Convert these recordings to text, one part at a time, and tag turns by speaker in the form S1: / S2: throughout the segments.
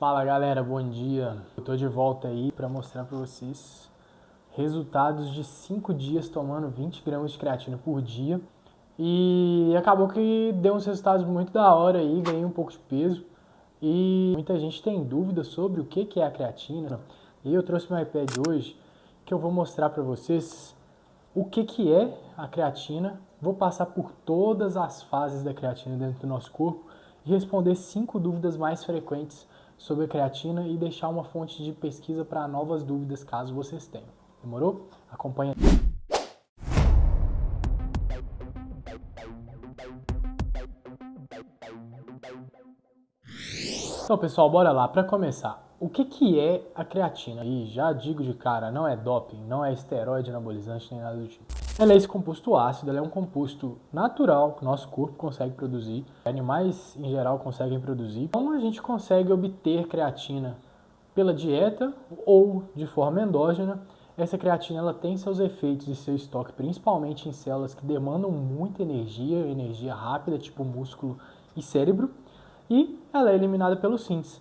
S1: Fala galera, bom dia. Eu tô de volta aí para mostrar para vocês resultados de 5 dias tomando 20 gramas de creatina por dia. E acabou que deu uns resultados muito da hora aí, ganhei um pouco de peso. E muita gente tem dúvidas sobre o que é a creatina. E eu trouxe meu iPad hoje que eu vou mostrar para vocês o que é a creatina. Vou passar por todas as fases da creatina dentro do nosso corpo e responder 5 dúvidas mais frequentes sobre a creatina e deixar uma fonte de pesquisa para novas dúvidas caso vocês tenham. Demorou? Acompanha. Então, pessoal, bora lá. Para começar, o que é a creatina? E já digo de cara, não é doping, não é esteroide anabolizante nem nada do tipo. Ela é esse composto ácido, ela é um composto natural que o nosso corpo consegue produzir, animais em geral conseguem produzir. Então a gente consegue obter creatina pela dieta ou de forma endógena. Essa creatina ela tem seus efeitos e seu estoque principalmente em células que demandam muita energia rápida, tipo músculo e cérebro, e ela é eliminada pelo síntese.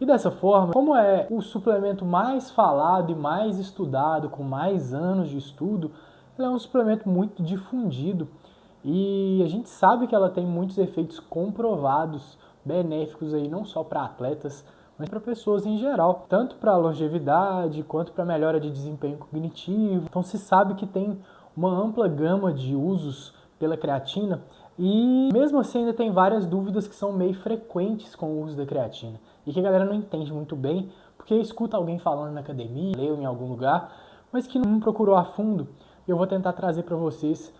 S1: E dessa forma, como é o suplemento mais falado e mais estudado, com mais anos de estudo, ela é um suplemento muito difundido e a gente sabe que ela tem muitos efeitos comprovados, benéficos aí, não só para atletas, mas para pessoas em geral, tanto para longevidade quanto para melhora de desempenho cognitivo. Então se sabe que tem uma ampla gama de usos pela creatina e mesmo assim ainda tem várias dúvidas que são meio frequentes com o uso da creatina e que a galera não entende muito bem, porque escuta alguém falando na academia, leu em algum lugar, mas que não procurou a fundo. Eu vou tentar trazer para vocês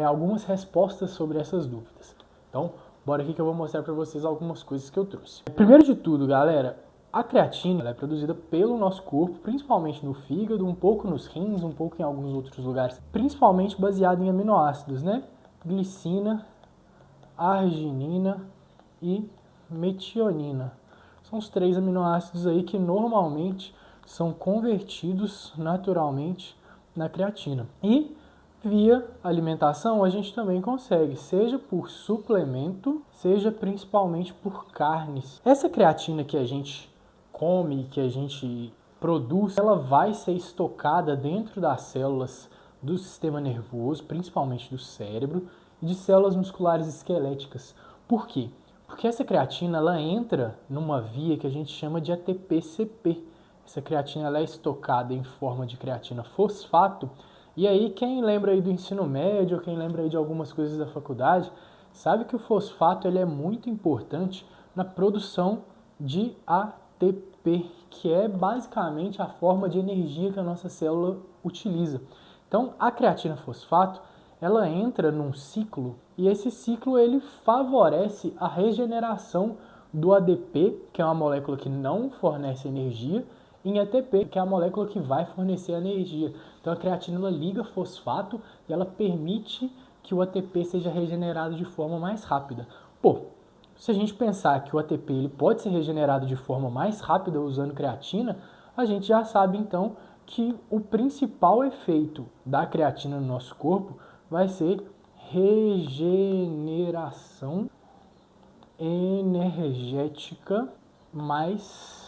S1: algumas respostas sobre essas dúvidas. Então, bora aqui que eu vou mostrar para vocês algumas coisas que eu trouxe. Primeiro de tudo, galera, a creatina ela é produzida pelo nosso corpo, principalmente no fígado, um pouco nos rins, um pouco em alguns outros lugares, principalmente baseado em aminoácidos, né? Glicina, arginina e metionina. São os 3 aminoácidos aí que normalmente são convertidos naturalmente na creatina. E via alimentação a gente também consegue, seja por suplemento, seja principalmente por carnes. Essa creatina que a gente come, que a gente produz, ela vai ser estocada dentro das células do sistema nervoso, principalmente do cérebro, e de células musculares esqueléticas. Por quê? Porque essa creatina ela entra numa via que a gente chama de ATP-CP. Essa creatina ela é estocada em forma de creatina fosfato. E aí quem lembra aí do ensino médio, quem lembra aí de algumas coisas da faculdade, sabe que o fosfato ele é muito importante na produção de ATP, que é basicamente a forma de energia que a nossa célula utiliza. Então a creatina fosfato ela entra num ciclo e esse ciclo ele favorece a regeneração do ADP, que é uma molécula que não fornece energia, em ATP, que é a molécula que vai fornecer energia. Então a creatina ela liga fosfato e ela permite que o ATP seja regenerado de forma mais rápida. Pô, se a gente pensar que o ATP ele pode ser regenerado de forma mais rápida usando creatina, a gente já sabe então que o principal efeito da creatina no nosso corpo vai ser regeneração energética mais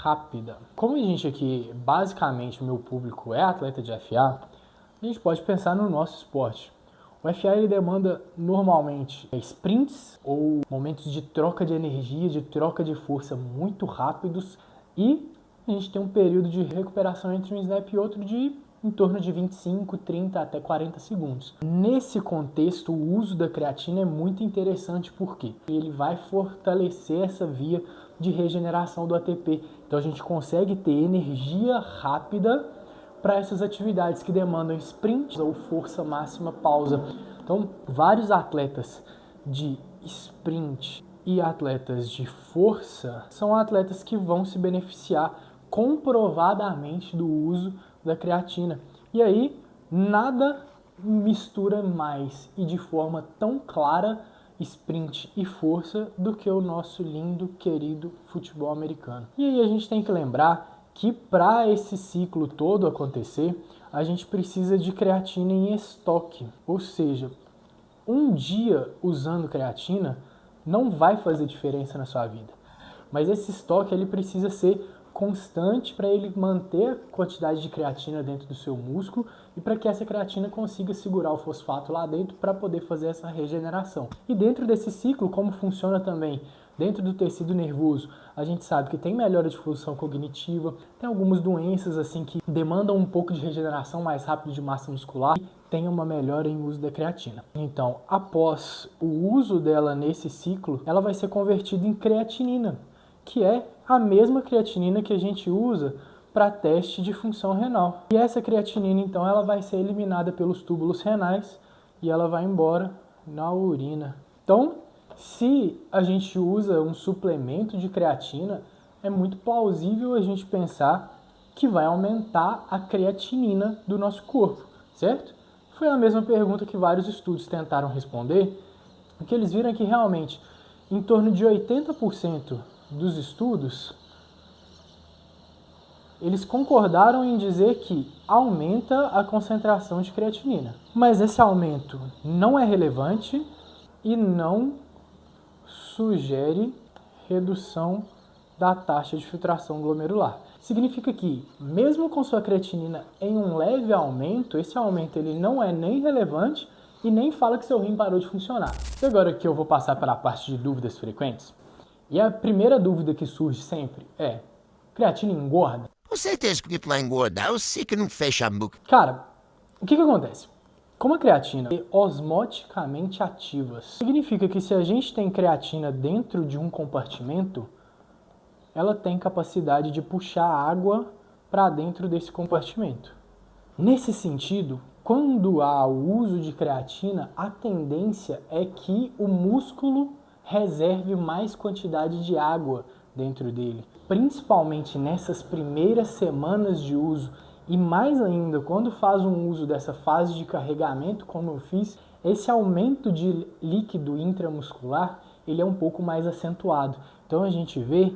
S1: rápida. Como a gente aqui, basicamente, o meu público é atleta de FA, a gente pode pensar no nosso esporte. O FA ele demanda normalmente sprints ou momentos de troca de energia, de troca de força muito rápidos e a gente tem um período de recuperação entre um snap e outro de em torno de 25, 30 até 40 segundos. Nesse contexto, o uso da creatina é muito interessante porque ele vai fortalecer essa via de regeneração do ATP. Então a gente consegue ter energia rápida para essas atividades que demandam sprint ou força máxima pausa. Então, vários atletas de sprint e atletas de força são atletas que vão se beneficiar comprovadamente do uso da creatina. E aí, nada mistura mais e de forma tão clara sprint e força do que o nosso lindo, querido futebol americano. E aí a gente tem que lembrar que para esse ciclo todo acontecer, a gente precisa de creatina em estoque. Ou seja, um dia usando creatina não vai fazer diferença na sua vida. mas esse estoque ele precisa ser constante para ele manter a quantidade de creatina dentro do seu músculo e para que essa creatina consiga segurar o fosfato lá dentro para poder fazer essa regeneração. E dentro desse ciclo, como funciona também dentro do tecido nervoso, a gente sabe que tem melhora de função cognitiva, tem algumas doenças assim que demandam um pouco de regeneração mais rápido de massa muscular e tem uma melhora em uso da creatina. Então, após o uso dela nesse ciclo, ela vai ser convertida em creatinina, que é a mesma creatinina que a gente usa para teste de função renal. E essa creatinina, então, ela vai ser eliminada pelos túbulos renais e ela vai embora na urina. Então, se a gente usa um suplemento de creatina, é muito plausível a gente pensar que vai aumentar a creatinina do nosso corpo, certo? Foi a mesma pergunta que vários estudos tentaram responder, o que eles viram é que realmente em torno de 80% dos estudos, eles concordaram em dizer que aumenta a concentração de creatinina. Mas esse aumento não é relevante e não sugere redução da taxa de filtração glomerular. Significa que, mesmo com sua creatinina em um leve aumento, esse aumento ele não é nem relevante e nem fala que seu rim parou de funcionar. E agora que eu vou passar para a parte de dúvidas frequentes, e a primeira dúvida que surge sempre é: creatina engorda?
S2: Com certeza que vai engordar, eu sei que não fecha a boca.
S1: Cara, o que acontece? Como a creatina é osmoticamente ativa, significa que se a gente tem creatina dentro de um compartimento, ela tem capacidade de puxar água para dentro desse compartimento. Nesse sentido, quando há o uso de creatina, a tendência é que o músculo reserve mais quantidade de água dentro dele, principalmente nessas primeiras semanas de uso e mais ainda quando faz um uso dessa fase de carregamento, como eu fiz, esse aumento de líquido intramuscular ele é um pouco mais acentuado. Então a gente vê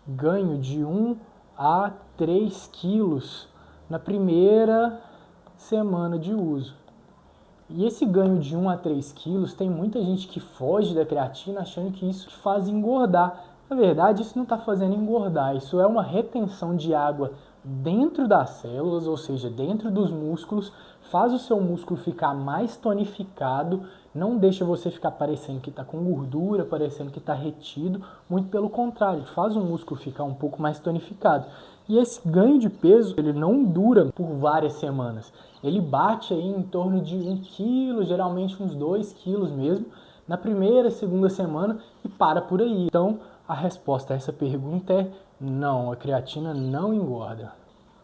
S1: ganho de 1 a 3 quilos na primeira semana de uso. E esse ganho de 1 a 3 quilos, tem muita gente que foge da creatina achando que isso faz engordar. Na verdade, isso não está fazendo engordar, isso é uma retenção de água dentro das células, ou seja, dentro dos músculos, faz o seu músculo ficar mais tonificado, não deixa você ficar parecendo que está com gordura, parecendo que está retido, muito pelo contrário, faz o músculo ficar um pouco mais tonificado. E esse ganho de peso, ele não dura por várias semanas, ele bate aí em torno de 1 quilo, geralmente uns 2 quilos mesmo, na primeira, segunda semana e para por aí. Então, a resposta a essa pergunta é não, a creatina não engorda.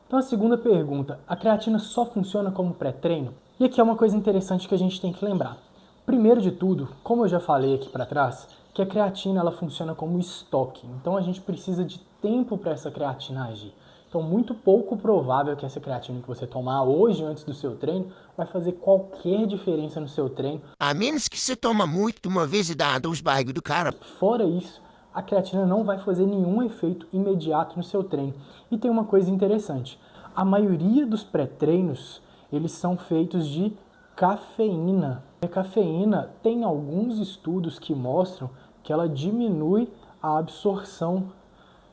S1: Então a segunda pergunta, a creatina só funciona como pré-treino? E aqui é uma coisa interessante que a gente tem que lembrar. Primeiro de tudo, como eu já falei aqui para trás, que a creatina ela funciona como estoque. Então a gente precisa de tempo para essa creatina agir. Então muito pouco provável que essa creatina que você tomar hoje antes do seu treino vai fazer qualquer diferença no seu treino.
S2: A menos que você toma muito de uma vez e dá os barrigos do cara.
S1: Fora isso, a creatina não vai fazer nenhum efeito imediato no seu treino. E tem uma coisa interessante, a maioria dos pré-treinos, eles são feitos de cafeína. A cafeína tem alguns estudos que mostram que ela diminui a absorção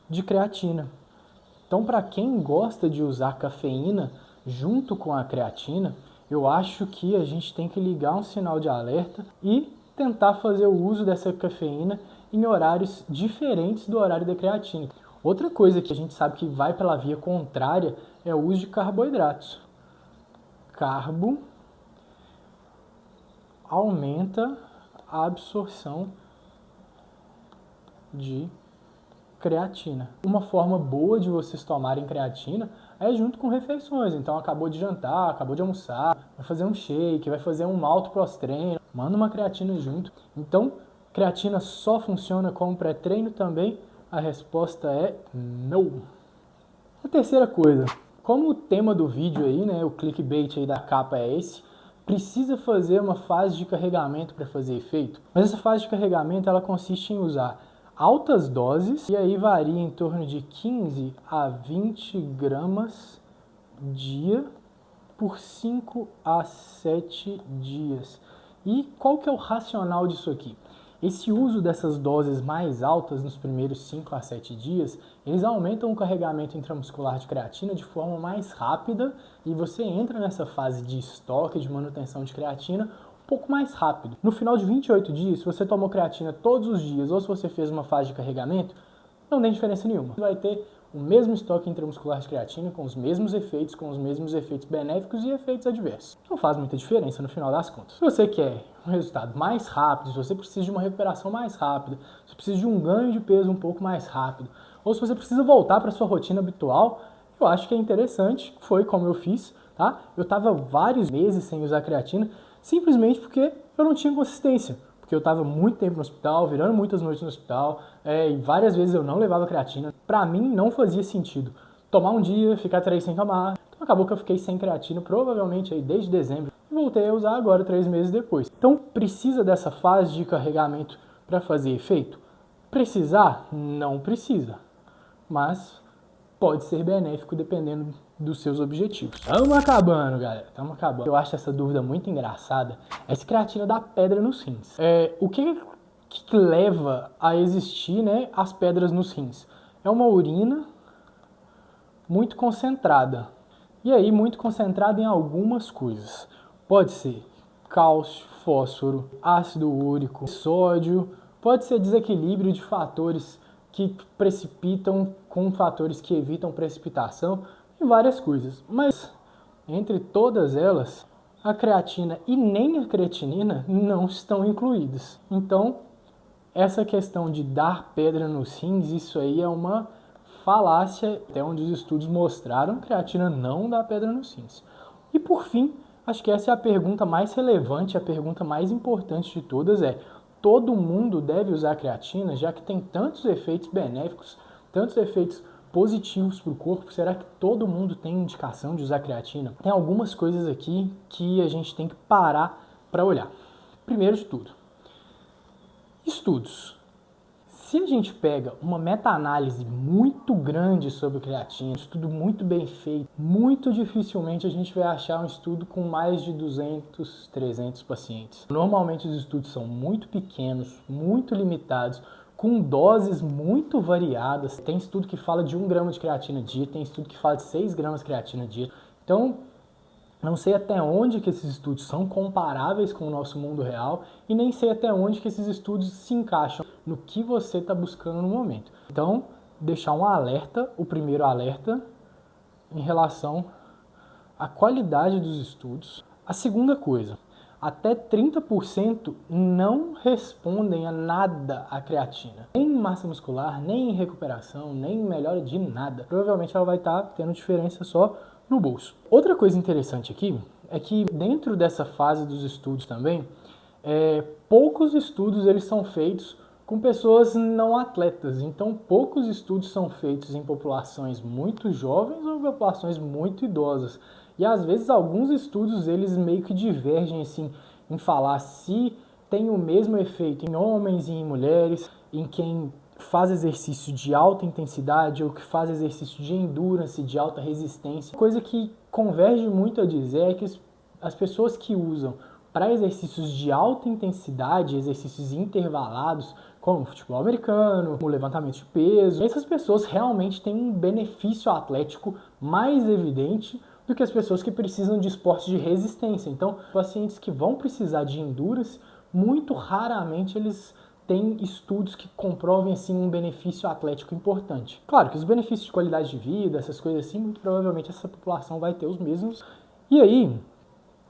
S1: de creatina. Então, para quem gosta de usar cafeína junto com a creatina, eu acho que a gente tem que ligar um sinal de alerta e tentar fazer o uso dessa cafeína em horários diferentes do horário da creatina. Outra coisa que a gente sabe que vai pela via contrária é o uso de carboidratos. Carbo aumenta a absorção de creatina. Uma forma boa de vocês tomarem creatina é junto com refeições. Então acabou de jantar, acabou de almoçar, vai fazer um shake, vai fazer um malto pós-treino, manda uma creatina junto. Então, creatina só funciona como pré-treino também? A resposta é não. A terceira coisa, como o tema do vídeo aí, né, o clickbait aí da capa é esse, precisa fazer uma fase de carregamento para fazer efeito. Mas essa fase de carregamento ela consiste em usar altas doses, e aí varia em torno de 15 a 20 gramas dia por 5 a 7 dias. E qual que é o racional disso aqui? Esse uso dessas doses mais altas nos primeiros 5 a 7 dias, eles aumentam o carregamento intramuscular de creatina de forma mais rápida e você entra nessa fase de estoque, de manutenção de creatina um pouco mais rápido. No final de 28 dias, se você tomou creatina todos os dias ou se você fez uma fase de carregamento, não tem diferença nenhuma. Você vai ter o mesmo estoque intramuscular de creatina, com os mesmos efeitos benéficos e efeitos adversos. Não faz muita diferença no final das contas. Se você quer um resultado mais rápido, se você precisa de uma recuperação mais rápida, se você precisa de um ganho de peso um pouco mais rápido, ou se você precisa voltar para a sua rotina habitual, eu acho que é interessante, foi como eu fiz, tá? Eu estava vários meses sem usar creatina, simplesmente porque eu não tinha consistência. Porque eu estava muito tempo no hospital, virando muitas noites no hospital, e várias vezes eu não levava creatina. Para mim não fazia sentido tomar um dia, ficar 3 sem tomar. Então acabou que eu fiquei sem creatina, provavelmente aí desde dezembro, e voltei a usar agora 3 meses depois. Então precisa dessa fase de carregamento para fazer efeito? Precisar? Não precisa, mas pode ser benéfico dependendo dos seus objetivos. Estamos acabando, galera. Estamos acabando. Eu acho essa dúvida muito engraçada. É se creatina dá pedra nos rins. O que leva a existir, né, as pedras nos rins? É uma urina muito concentrada. E aí, muito concentrada em algumas coisas. Pode ser cálcio, fósforo, ácido úrico, sódio. Pode ser desequilíbrio de fatores que precipitam com fatores que evitam precipitação e várias coisas. Mas entre todas elas, a creatina e nem a creatinina não estão incluídas. Então, essa questão de dar pedra nos rins, isso aí é uma falácia, até onde os estudos mostraram que a creatina não dá pedra nos rins. E por fim, acho que essa é a pergunta mais relevante, a pergunta mais importante de todas é: todo mundo deve usar creatina, já que tem tantos efeitos benéficos, tantos efeitos positivos para o corpo? Será que todo mundo tem indicação de usar creatina? Tem algumas coisas aqui que a gente tem que parar para olhar. Primeiro de tudo, estudos. Se a gente pega uma meta-análise muito grande sobre creatina, um estudo muito bem feito, muito dificilmente a gente vai achar um estudo com mais de 200, 300 pacientes. Normalmente os estudos são muito pequenos, muito limitados, com doses muito variadas. Tem estudo que fala de 1 grama de creatina dia, tem estudo que fala de 6 gramas de creatina dia. Então, não sei até onde que esses estudos são comparáveis com o nosso mundo real e nem sei até onde que esses estudos se encaixam no que você está buscando no momento. Então, deixar um alerta, o primeiro alerta, em relação à qualidade dos estudos. A segunda coisa, até 30% não respondem a nada à creatina. Nem em massa muscular, nem em recuperação, nem em melhora de nada. Provavelmente ela vai estar tendo diferença só no bolso. Outra coisa interessante aqui é que dentro dessa fase dos estudos também, poucos estudos eles são feitos com pessoas não atletas. Então, poucos estudos são feitos em populações muito jovens ou populações muito idosas. E às vezes alguns estudos eles meio que divergem assim em falar se tem o mesmo efeito em homens e em mulheres, em quem faz exercício de alta intensidade ou que faz exercício de endurance, de alta resistência. Coisa que converge muito a dizer é que as pessoas que usam para exercícios de alta intensidade, exercícios intervalados, como o futebol americano, o levantamento de peso, essas pessoas realmente têm um benefício atlético mais evidente do que as pessoas que precisam de esportes de resistência. Então, pacientes que vão precisar de endurance, muito raramente eles têm estudos que comprovem assim um benefício atlético importante. Claro que os benefícios de qualidade de vida, essas coisas assim, muito provavelmente essa população vai ter os mesmos. E aí,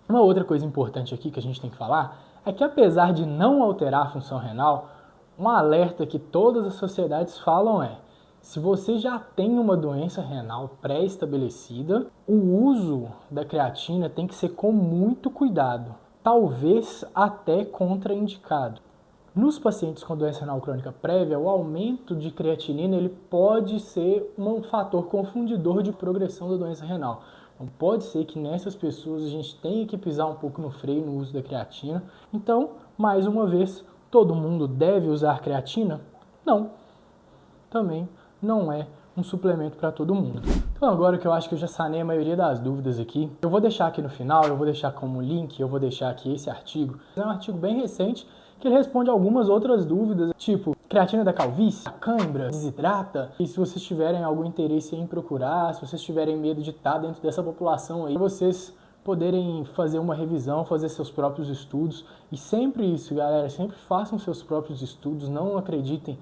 S1: uma outra coisa importante aqui que a gente tem que falar é que apesar de não alterar a função renal, um alerta que todas as sociedades falam é: se você já tem uma doença renal pré-estabelecida, o uso da creatina tem que ser com muito cuidado, talvez até contraindicado. Nos pacientes com doença renal crônica prévia, o aumento de creatinina ele pode ser um fator confundidor de progressão da doença renal. Então pode ser que nessas pessoas a gente tenha que pisar um pouco no freio no uso da creatina. Então, mais uma vez, todo mundo deve usar creatina? Não. Também não é um suplemento para todo mundo. Então agora que eu acho que eu já sanei a maioria das dúvidas aqui, eu vou deixar aqui no final, eu vou deixar como link, eu vou deixar aqui esse artigo. É um artigo bem recente que ele responde algumas outras dúvidas, tipo creatina da calvície, cãibra, desidrata. E se vocês tiverem algum interesse em procurar, se vocês tiverem medo de estar dentro dessa população aí, vocês poderem fazer uma revisão, fazer seus próprios estudos. E sempre isso, galera, sempre façam seus próprios estudos, não acreditem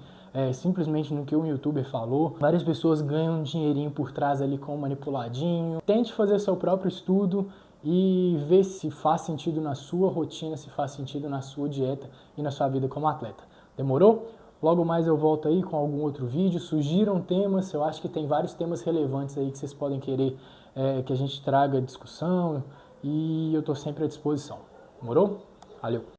S1: simplesmente no que um youtuber falou. Várias pessoas ganham um dinheirinho por trás ali com um manipuladinho. Tente fazer seu próprio estudo e ver se faz sentido na sua rotina, se faz sentido na sua dieta e na sua vida como atleta. Demorou? Logo mais eu volto aí com algum outro vídeo. Sugiram temas, eu acho que tem vários temas relevantes aí que vocês podem querer que a gente traga discussão, e eu estou sempre à disposição. Demorou? Valeu!